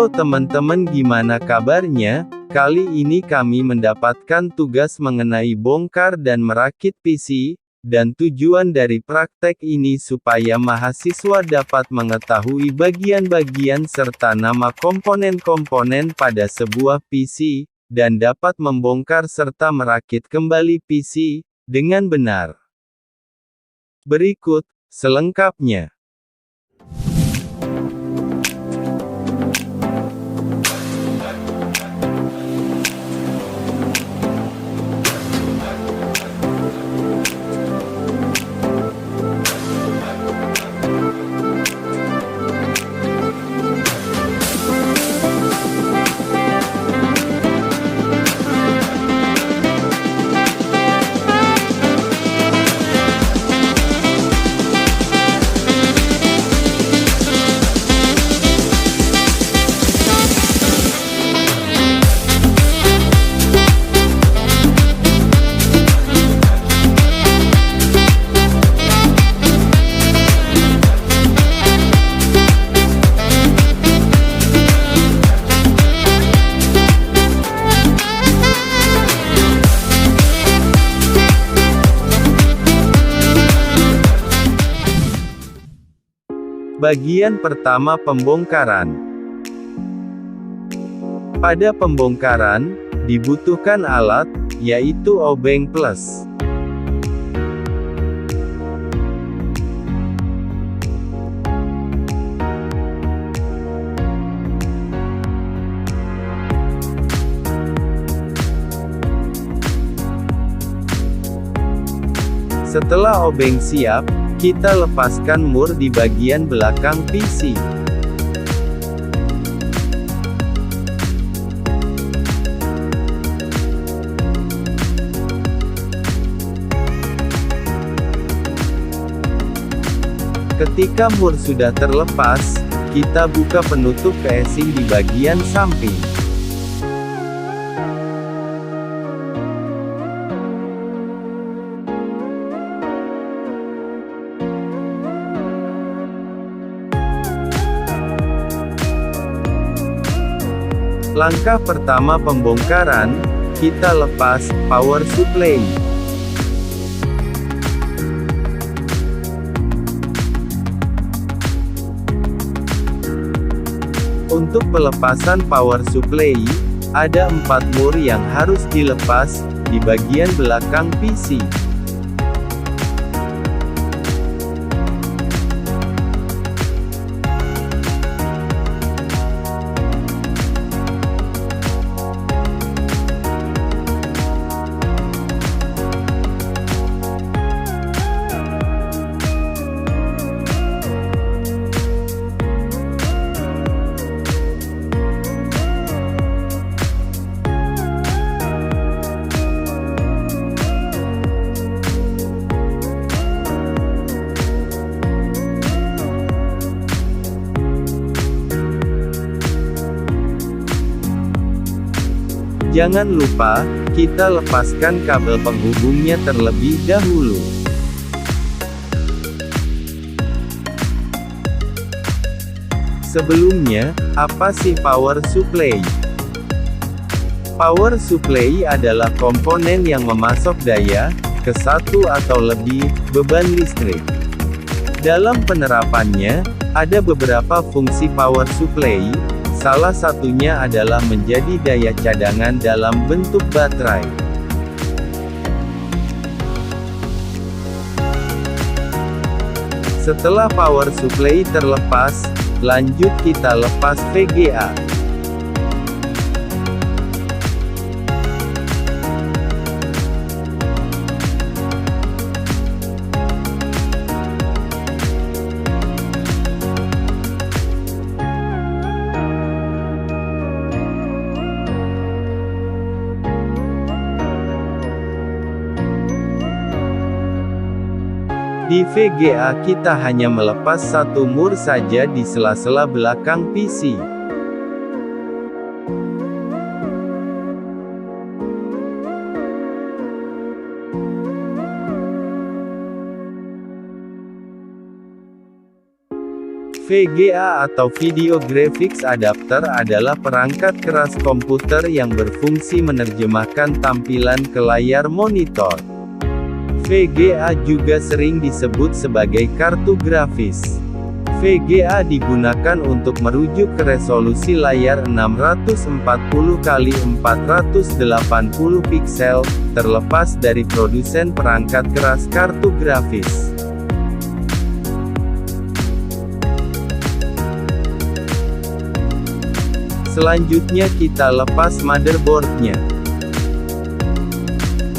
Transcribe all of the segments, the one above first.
Halo teman-teman, gimana kabarnya? Kali ini kami mendapatkan tugas mengenai bongkar dan merakit PC, dan tujuan dari praktek ini supaya mahasiswa dapat mengetahui bagian-bagian serta nama komponen-komponen pada sebuah PC, dan dapat membongkar serta merakit kembali PC, dengan benar. Berikut, selengkapnya. Bagian pertama, pembongkaran. Pada pembongkaran, dibutuhkan alat, yaitu obeng plus. Setelah obeng siap, kita lepaskan mur di bagian belakang PC. Ketika mur sudah terlepas, kita buka penutup casing di bagian samping. Langkah pertama pembongkaran, kita lepas power supply. Untuk pelepasan power supply, ada 4 mur yang harus dilepas, di bagian belakang PC. Jangan lupa, kita lepaskan kabel penghubungnya terlebih dahulu. Sebelumnya, apa sih power supply? Power supply adalah komponen yang memasok daya, ke satu atau lebih, beban listrik. Dalam penerapannya, ada beberapa fungsi power supply. Salah satunya adalah menjadi daya cadangan dalam bentuk baterai. Setelah power supply terlepas, lanjut kita lepas VGA. Di VGA kita hanya melepas satu mur saja di sela-sela belakang PC. VGA atau Video Graphics Adapter adalah perangkat keras komputer yang berfungsi menerjemahkan tampilan ke layar monitor. VGA juga sering disebut sebagai kartu grafis. VGA digunakan untuk merujuk ke resolusi layar 640x480 piksel, terlepas dari produsen perangkat keras kartu grafis. Selanjutnya kita lepas motherboardnya.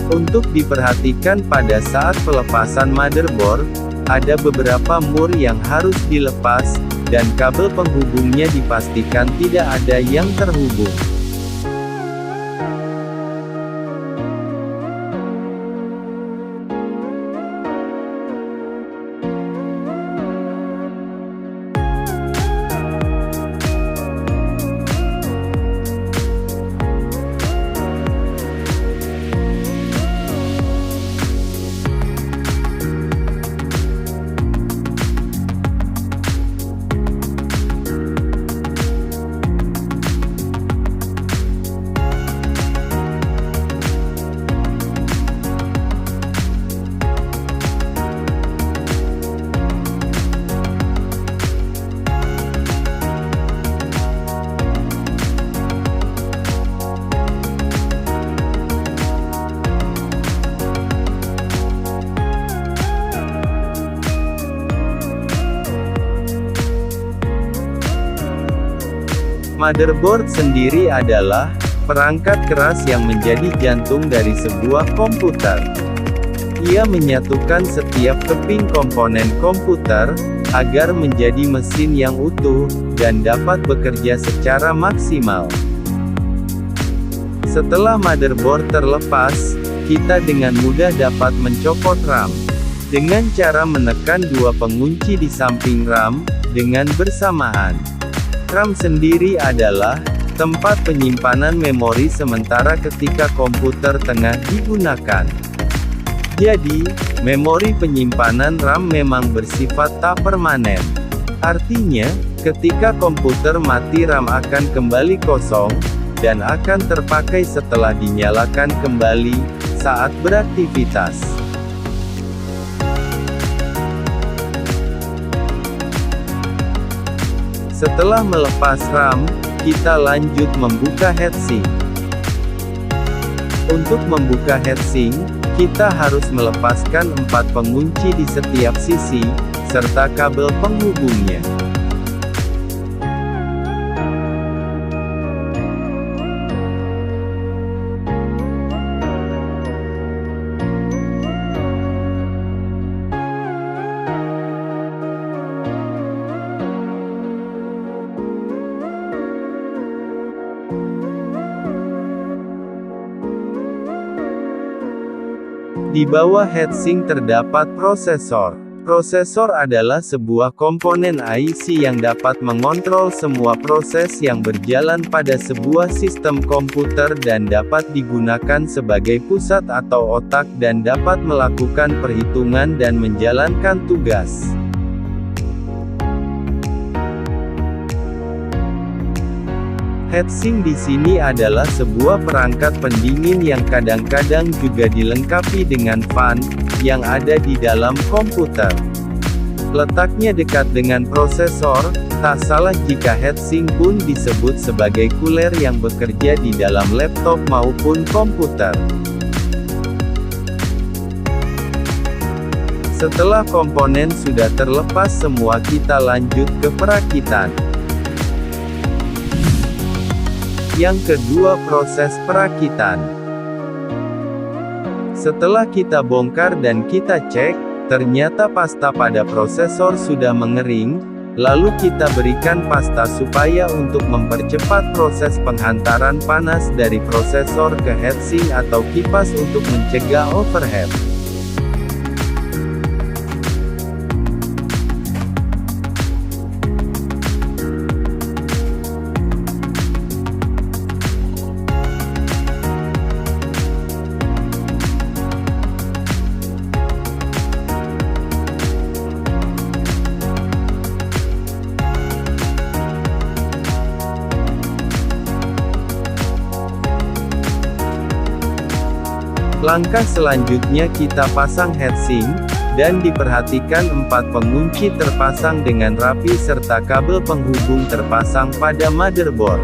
Untuk diperhatikan pada saat pelepasan motherboard, ada beberapa mur yang harus dilepas, dan kabel penghubungnya dipastikan tidak ada yang terhubung. Motherboard sendiri adalah perangkat keras yang menjadi jantung dari sebuah komputer. Ia menyatukan setiap keping komponen komputer, agar menjadi mesin yang utuh, dan dapat bekerja secara maksimal. Setelah motherboard terlepas, kita dengan mudah dapat mencopot RAM. Dengan cara menekan dua pengunci di samping RAM, dengan bersamaan. RAM sendiri adalah tempat penyimpanan memori sementara ketika komputer tengah digunakan. Jadi, memori penyimpanan RAM memang bersifat tak permanen. Artinya, ketika komputer mati RAM akan kembali kosong, dan akan terpakai setelah dinyalakan kembali, saat beraktivitas. Setelah melepas RAM, kita lanjut membuka heatsink. Untuk membuka heatsink, kita harus melepaskan 4 pengunci di setiap sisi, serta kabel penghubungnya. Di bawah heatsink terdapat prosesor. Prosesor adalah sebuah komponen IC yang dapat mengontrol semua proses yang berjalan pada sebuah sistem komputer dan dapat digunakan sebagai pusat atau otak dan dapat melakukan perhitungan dan menjalankan tugas. Heatsink di sini adalah sebuah perangkat pendingin yang kadang-kadang juga dilengkapi dengan fan, yang ada di dalam komputer. Letaknya dekat dengan prosesor, tak salah jika heatsink pun disebut sebagai cooler yang bekerja di dalam laptop maupun komputer. Setelah komponen sudah terlepas semua, kita lanjut ke perakitan. Yang kedua, proses perakitan. Setelah kita bongkar dan kita cek, ternyata pasta pada prosesor sudah mengering, lalu kita berikan pasta supaya untuk mempercepat proses penghantaran panas dari prosesor ke heatsink atau kipas untuk mencegah overheat. Langkah selanjutnya kita pasang heatsink, dan diperhatikan 4 pengunci terpasang dengan rapi serta kabel penghubung terpasang pada motherboard.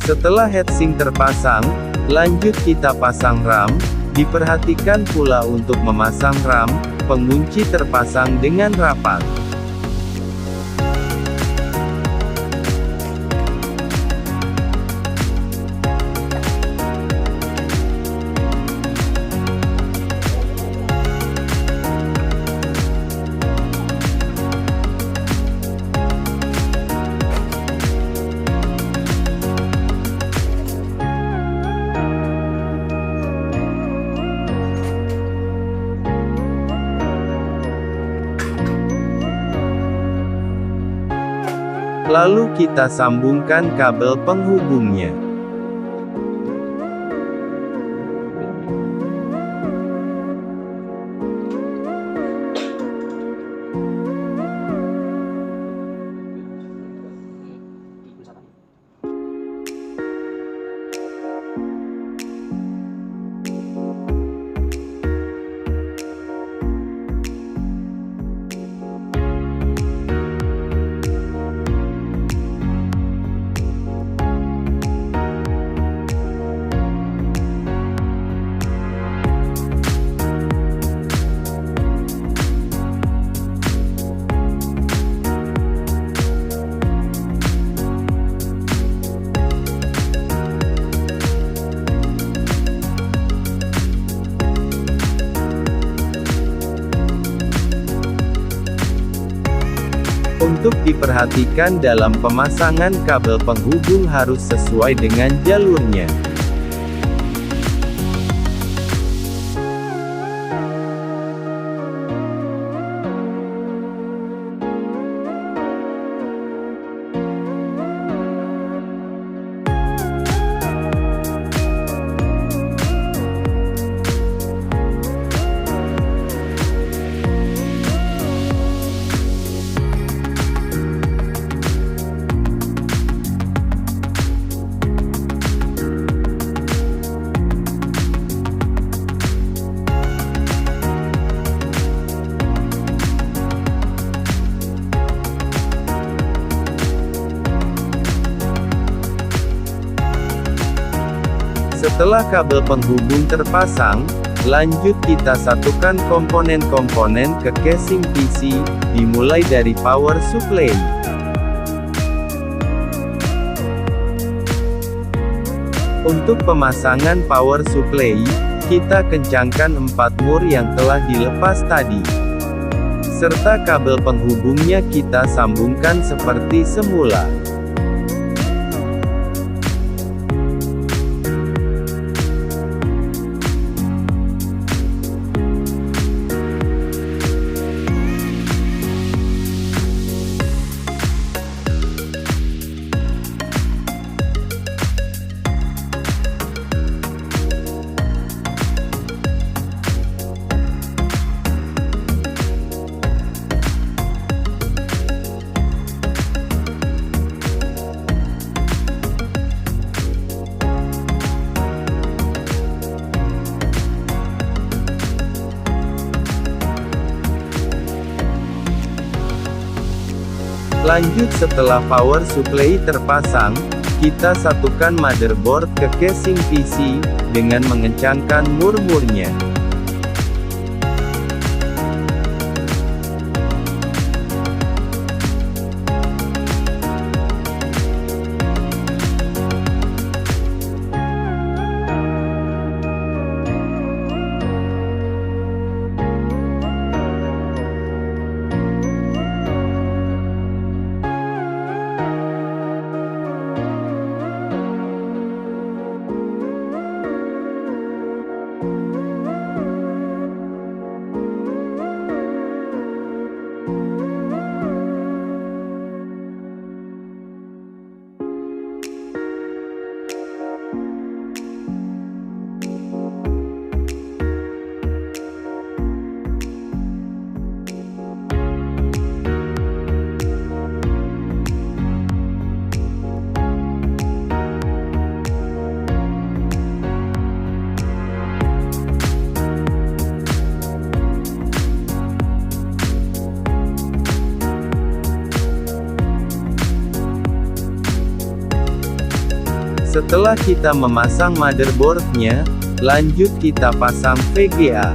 Setelah heatsink terpasang, lanjut kita pasang RAM. Diperhatikan pula untuk memasang RAM, pengunci terpasang dengan rapat. Lalu kita sambungkan kabel penghubungnya. Untuk diperhatikan dalam pemasangan kabel penghubung harus sesuai dengan jalurnya. Setelah kabel penghubung terpasang, lanjut kita satukan komponen-komponen ke casing PC, dimulai dari power supply. Untuk pemasangan power supply, kita kencangkan 4 mur yang telah dilepas tadi. Serta kabel penghubungnya kita sambungkan seperti semula. Lanjut setelah power supply terpasang, kita satukan motherboard ke casing PC, dengan mengencangkan mur-murnya. Setelah kita memasang motherboardnya, lanjut kita pasang VGA.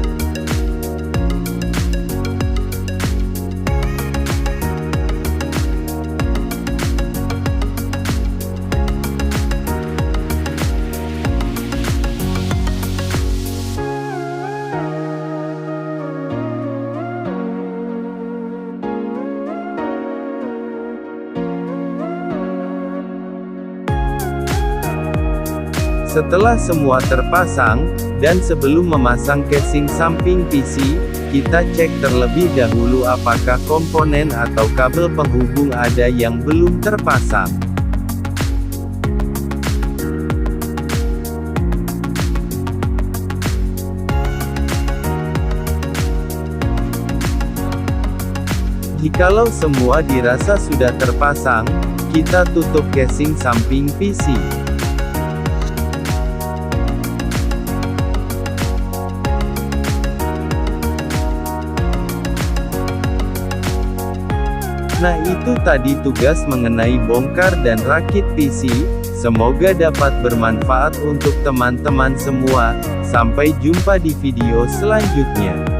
Setelah semua terpasang, dan sebelum memasang casing samping PC, kita cek terlebih dahulu apakah komponen atau kabel penghubung ada yang belum terpasang. Jikalau semua dirasa sudah terpasang, kita tutup casing samping PC. Nah, itu tadi tugas mengenai bongkar dan rakit PC, semoga dapat bermanfaat untuk teman-teman semua. Sampai jumpa di video selanjutnya.